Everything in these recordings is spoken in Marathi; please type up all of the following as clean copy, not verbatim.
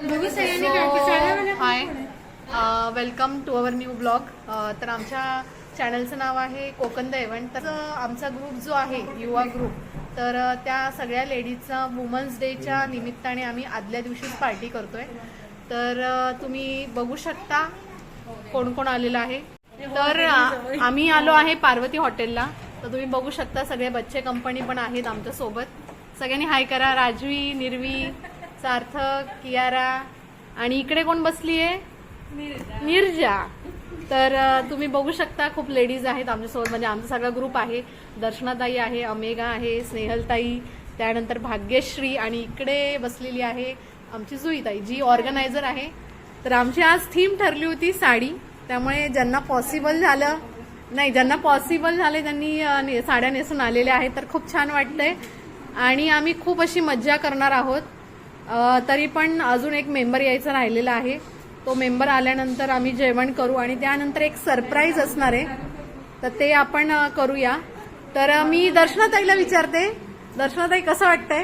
High, welcome to our new blog. तर आमच्या चॅनलचं नाव आहे कोकण इव्हेंट. तर आमचा ग्रुप जो आहे युवा ग्रुप, तर त्या सगळ्या लेडीजचा वुमन्स डेच्या निमित्ताने आम्ही आदल्या दिवशीच पार्टी करतोय. तर तुम्ही बघू शकता कोण कोण आलेलं आहे. तर आम्ही आलो आहे पार्वती हॉटेलला. तर तुम्ही बघू शकता सगळे बच्चे कंपनी पण आहेत आमच्या सोबत. सगळ्यांनी हाय करा. राजवी, निर्वी, सार्थक, कियारा आणि इकडे कोण बसली आहे? निर्जा. तर तुम्ही बघू शकता खूप लेडीज आहेत आमच्यासोबत, म्हणजे आमचा सगळा ग्रुप आहे. दर्शनाताई आहे, अमेगा आहे, स्नेहलताई, त्यानंतर भाग्यश्री आणि इकडे बसलेली आहे आमची जुईताई जी ऑर्गनायझर आहे. तर आमची आज थीम ठरली होती साडी, त्यामुळे ज्यांना पॉसिबल झालं त्यांनी साड्या नेसून आलेल्या आहेत. तर खूप छान वाटतंय आणि आम्ही खूप अशी मज्जा करणार आहोत. तरी पण अजून एक मेंबर यायचा राहिलेला आहे. तो मेंबर आल्यानंतर आम्ही जेवण करू आणि त्यानंतर एक सरप्राईज असणार आहे, तर ते आपण करूया. तर मी दर्शनाताईला विचारते, दर्शनाताई कसं वाटतंय?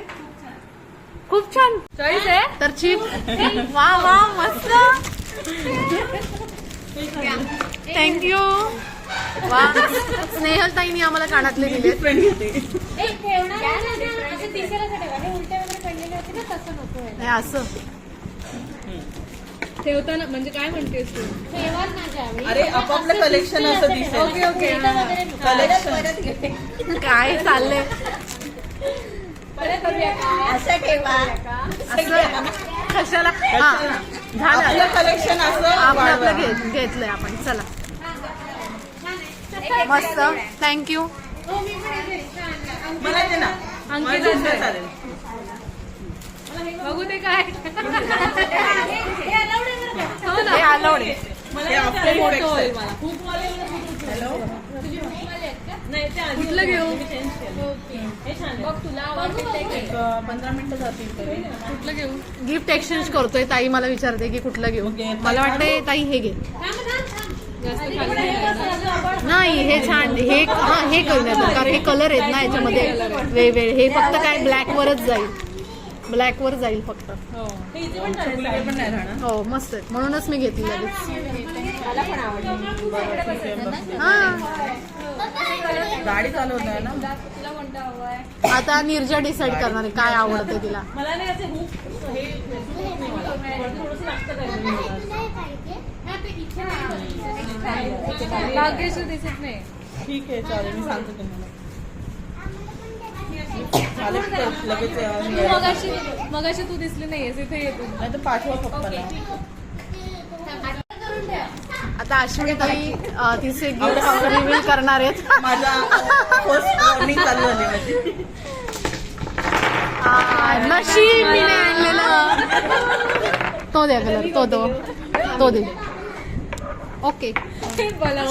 खूप छान चॉईस आहे. तर चीप वा वा मस्त, थँक्यू. वा, स्नेहलताईनी आम्हाला कानातले दिले. असं ठेवताना म्हणजे काय म्हणतेस तू? अरे आपापलं कलेक्शन असं दिसेल. Okay okay. कलेक्शन काय चाललंय? असं ठेवा. कशाला? हा झालं, आपलं कलेक्शन असं आपलं घेतलंय आपण. चला मस्त, थँक्यू. मला दे ना. चालेल. बघू ते काय हे अलाउड आहे. कुठलं घेऊ? 15 मिनिटं जातील. कुठलं घेऊ? गिफ्ट एक्सचेंज करतोय. ताई मला विचारते की कुठलं घेऊ. मला वाटतंय ताई हे घे. नाही हे छान, हे हे करूया कारण हे कलर आहेत ना याच्यामध्ये वेगवेगळे. हे फक्त काय ब्लॅकवरच जाईल, ब्लॅकवर जाईल फक्त. हो मस्त आहे, म्हणूनच मी घेतली लगेच. गाडी चालवताय ना. आता निर्जा डिसाइड करणार आहे काय आवडतं तिला. भाग्यश्री दिसत नाही. ठीक आहे चालेल, मी सांगतो तुम्हाला. मगाशी तू दिसली नाहीयेस, इथे येतो. नाही तर पाठवा पप्पाला. आता अश्विनी ताई तिचे गिफ्ट रिव्हील करणार आहेत. माझा फर्स्ट मॉर्निंग चालू झाली माझी. नशीब मी आणलेलं. तो द्या कलर, तो दे. ओके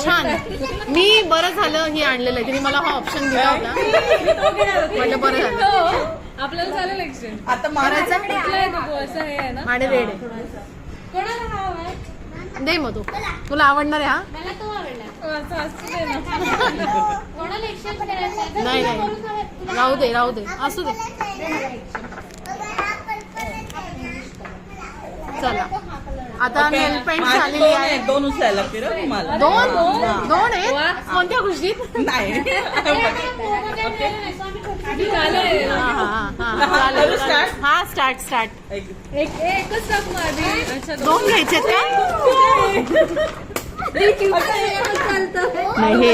छान. मी बरं झालं हे आणलेलं आहे. तिने मला हा ऑप्शन दिला होता, म्हटलं बरं झालं. आपल्याला झालं लेक्शन. आता मारायचं कुठलं आहे बघू, असं हे आहे ना. माझे रेड आहे. कोणाला हवा आहे? दे मग तुला आवडणार आहे. हा असं असू दे ना. नाही राहू दे असू दे. चला आता नेल पेंट झालेली आहे. 2 उचलायला लागते रे तुम्हाला. दोन आहेत कोणत्या गोष्टीत? नाही चालेल. हा स्टार्ट. एकच टाक माझी. अच्छा, 2 घ्यायचे का? नाही हे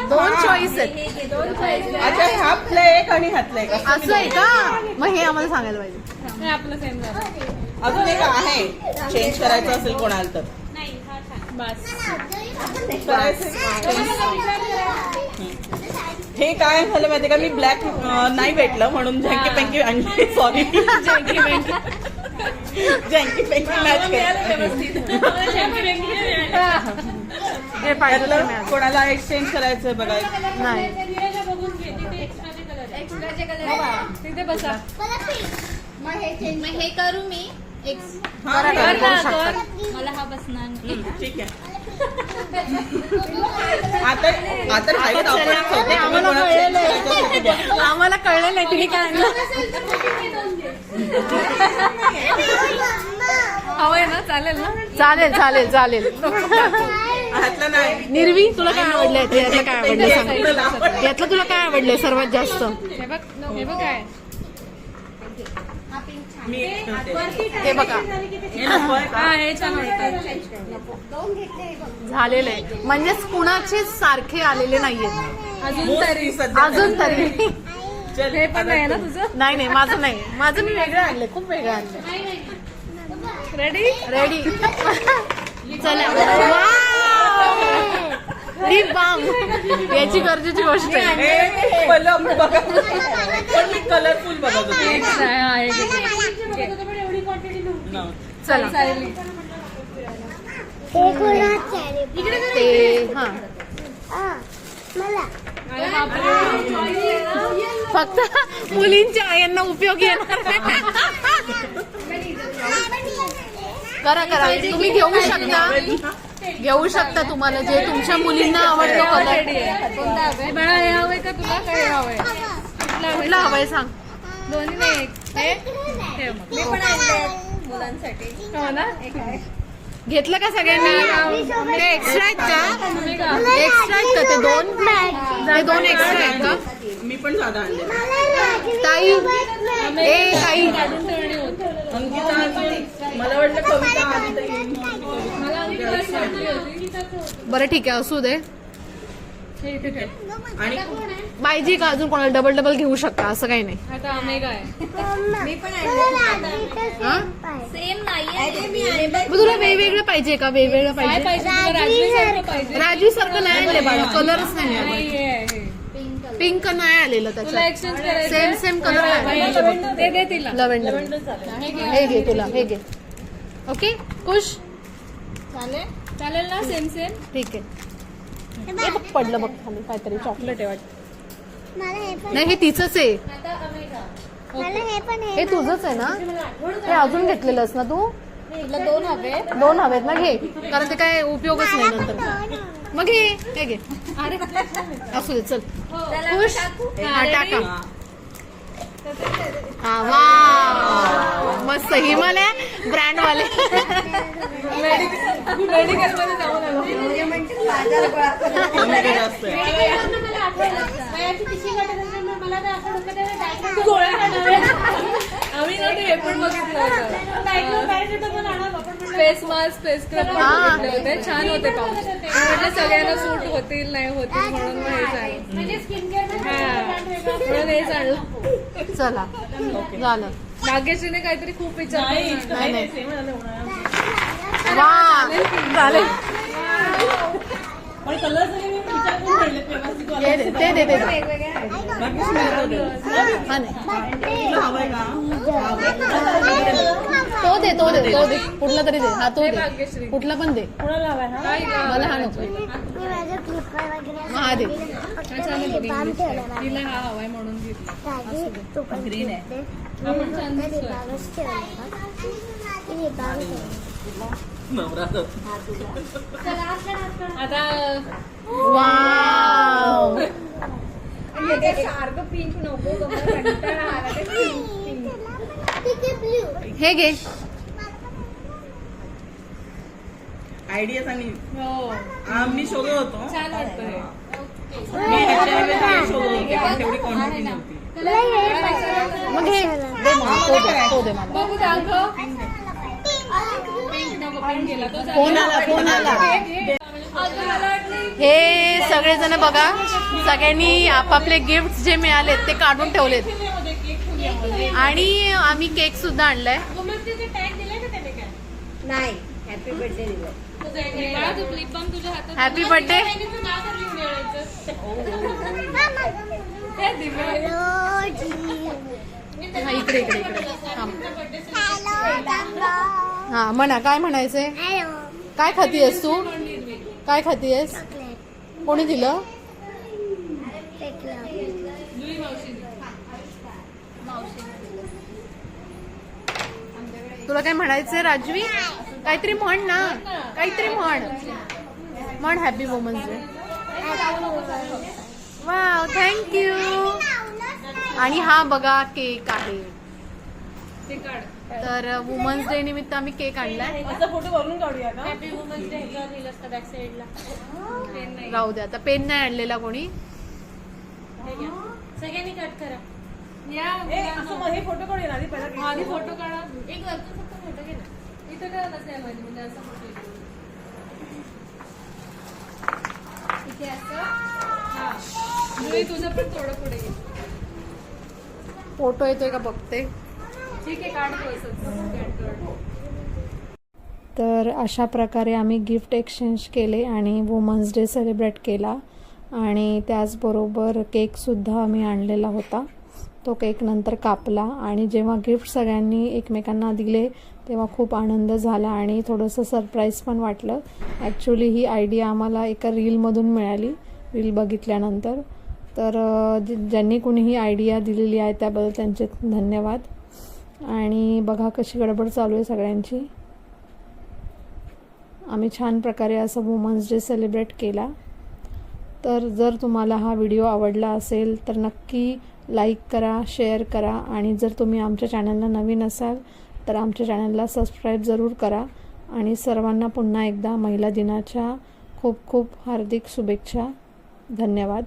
2 चॉईस आहेत. अच्छा, हातलं एक आणि हातलं एक असं आहे का? मग हे आम्हाला सांगायला पाहिजे. हे आपलं सेम झालं. अजून एक आहे, चेंज करायचं असेल कोणाला तर. बस हे काय झालं माहितीये का, मी ब्लॅक नाही भेटलं म्हणून जँकी पेंकी आणली. सॉरी, जँकी पेंकी मॅच हे पाहिजे कोणाला एक्सचेंज करायचं बघा. नाही तिथे बसा. मग हे करू मी. मला हा बसणार नाही. ठीक आहे. आता राहिलं आम्हाला कळलं नाही तिने काय आणलं. चालेल ना? चालेल चालेल चालेल. हातला नाही. निर्वी तुला काय आवडलं यातलं काय आवडलं सांग. यातलं तुला काय आवडलंय सर्वात जास्त? हे बघ काय मी एक ठेवते. हे बघा हे नकोय का? हा हे छान वाटतं. झालेलं आहे म्हणजेच कुणाचेच सारखे आलेले नाहीयेत अजून तरी सध्या अजून तरी. चल, हे पण नाही ना तुझं? नाही नाही माझं नाही, माझं मी वेगळं आणलंय, खूप वेगळं आणलंय. रेडी? रेडी. चला. डीप बाम याची गरजेची गोष्ट आहे. हे पहिलं मी बघा. पण मी कलरफुल बघत होते. एक हा, एक. No. चला चालेल. ते हा आणि हा पण. फक्त मुलींच्या आयांना उपयोगी येणार. करा करा तुम्ही घेऊ शकता तुम्हाला जे तुमच्या मुलींना आवडतो कलर. रेडी आहे. कोणता हवंय? बाळा हे हवंय का तुला? काय हवंय? कुठला हवंय? कुठला हवाय सांग. दोन्ही नाही एक. हे? ठेव मग. हो ना? घेतलं का सगळ्यांनी? ते एक्स्ट्रा आहेत का? तुम्ही का? एक्स्ट्रा आहेत का ते दोन? ते दोन एक्स्ट्रा आहेत का? मी पण साधा आणले. ताई ए ताई काढून ठेवणे होतं. अंकिता अजून मला वाटलं कविता आली तर येईल. मला आधी क्लास वाटली होती. बरं ठीक आहे असू दे. हे इथे ठेव. आणि पाहिजे का अजून कोणाला डबल डबल घेऊ शकता असं काही नाही. आता अमेगा आहे. हा सेम नाहीये. मग तुला वेगवेगळं पाहिजे का? वेगवेगळं काय पाहिजे? पाहिजे तुला? राजवीसारखं पाहिजे? राजू सारखं नाही आणले बाळा, कलरच नाही नाही आले. हे आहे. पिंक नाही आलेलं तुला त्याच्यात. एक्सचेंज करायचं? सेम सेम कलर आहे. ते दे तिला. लव्हेंडर. हे घे. हे घे तुला, हे घे. ओके खुश. चालेल ना? Same same. ठीक आहे. हे बघ पडलं बघ खाली काहीतरी चॉकलेट आहे वाटतं. नाही हे तिचंच आहे. हे तुझंच आहे ना? हे अजून घेतलेलंस ना तू? तुला दोन हवे? दोन हवेत ना, घे. कारण ते काय उपयोगच नाही नंतर. मग घे, हे घे. अरे असू दे चल. खुश. हा हा, टाका. ready? हा वा मस्त. हिमालय ब्रँड वाले. मेडिकलमध्ये जाऊन आलो. अमेरिका जास्त आहे. गोळ्या खाणार आहे. आम्ही ना ते हे पण बघितलं होतं. फेस मास्क फेस स्क्रब पण बघितले होते. छान होते पाऊच. म्हणजे सगळ्यांना सूट होतील नाही होतील म्हणून मग हेच आणलं. हा म्हणून हेच आणलं. चला झालं. भाग्यश्रीने काहीतरी खूप विचार नाही, करून नाही, नाही. सेम आलं उन्हाळ्यात. वा झाले. पण कलर सगळे मी विचार करून ठेवलेत व्यवस्थित वाले. ते दे ते दे. बाकी सुंदर होते. हा नाही तुला हवंय का? तो दे कुठला तरी दे. हा तो दे. भाग्यश्री. कुठला पण दे. काय गं? मला हा नको. मग हा दे. तिला हा हवाय म्हणून घेतला. ग्रीन आहे. हा पण छान दिसतोय. नवरात्र. आता वाव हे घे. आयडिया सांगितली. हो आम्ही शोधत होतो. छान वाटतंय. मी ह्याच्या वेळेस शोधत होते पण तेवढी क्वांटिटी नव्हती. मग हे दे मला. तो दे मला. बघू दाखव. पिंक नको, पिंक गेला तो. फोन आला. अजून मला वाटलं हे सगळेजण बघा सगळ्यांनी आपापले गिफ्ट जे मिळालेत ते काढून ठेवलेत. आणि आम्ही केक सुद्धा आणलाय. बाळा, तू lip balm तुझ्या हातात. Happy birthday. तुझं नाव तर लिहून ठेवायचं. हे दिव्या. हा इकडे थांब. हा म्हणा काय म्हणायचंय. काय खातीयस तू? काय खातीयस? कोणी दिलं? तुला काय म्हणायचंय राजवी? काहीतरी म्हण ना. काहीतरी म्हण happy women's day. Wow thank you. आणि हा बघा केक आहे. ते काढ. तर वुमन्स डे निमित्त आम्ही केक आणलाय. असा फोटो वरून काढूया का? हॅपी वुमन्स डे ह्याच्यावर लिहिलं असतं बॅक साईडला. राहू दे आता, पेन नाही आणलेला कोणी. सगळ्यांनी कट करा. या ए, असं मग हे फोटो काढूया ना आधी पहिला cake आधी काढू. फोटो काढा. एक वरतून फक्त फोटो घे ना. इथं काय नसेल माहिती म्हणजे असं फोटो येतो. इथे असं हा जुई तुझं पण थोडं पुढे घे. फोटो येतोय का बघते. ठीक आहे काढतो असंच. तर अशा प्रकारे आम्ही गिफ्ट एक्सचेंज केले आणि वुमन्स डे सेलिब्रेट केला. आणि त्याचबरोबर केकसुद्धा आम्ही आणलेला होता. तो केक नंतर कापला आणि जेव्हा गिफ्ट सगळ्यांनी एकमेकांना दिले तेव्हा खूप आनंद झाला आणि थोडंसं सरप्राईज पण वाटलं. ॲक्च्युली ही आयडिया आम्हाला एका रीलमधून मिळाली, रील बघितल्यानंतर. तर ज्यांनी कोणी ही आयडिया दिलेली आहे त्याबद्दल त्यांचे धन्यवाद. आणि बघा कशी गडबड चालू आहे सगळ्यांची. आम्ही छान प्रकारे असं वुमन्स डे सेलिब्रेट केला. तर जर तुम्हाला हा व्हिडिओ आवडला असेल तर नक्की लाईक करा, शेअर करा आणि जर तुम्ही आमच्या चॅनलला नवीन असाल तर आमच्या चॅनलला सबस्क्राईब जरूर करा. आणि सर्वांना पुन्हा एकदा महिला दिनाच्या खूप खूप हार्दिक शुभेच्छा. धन्यवाद.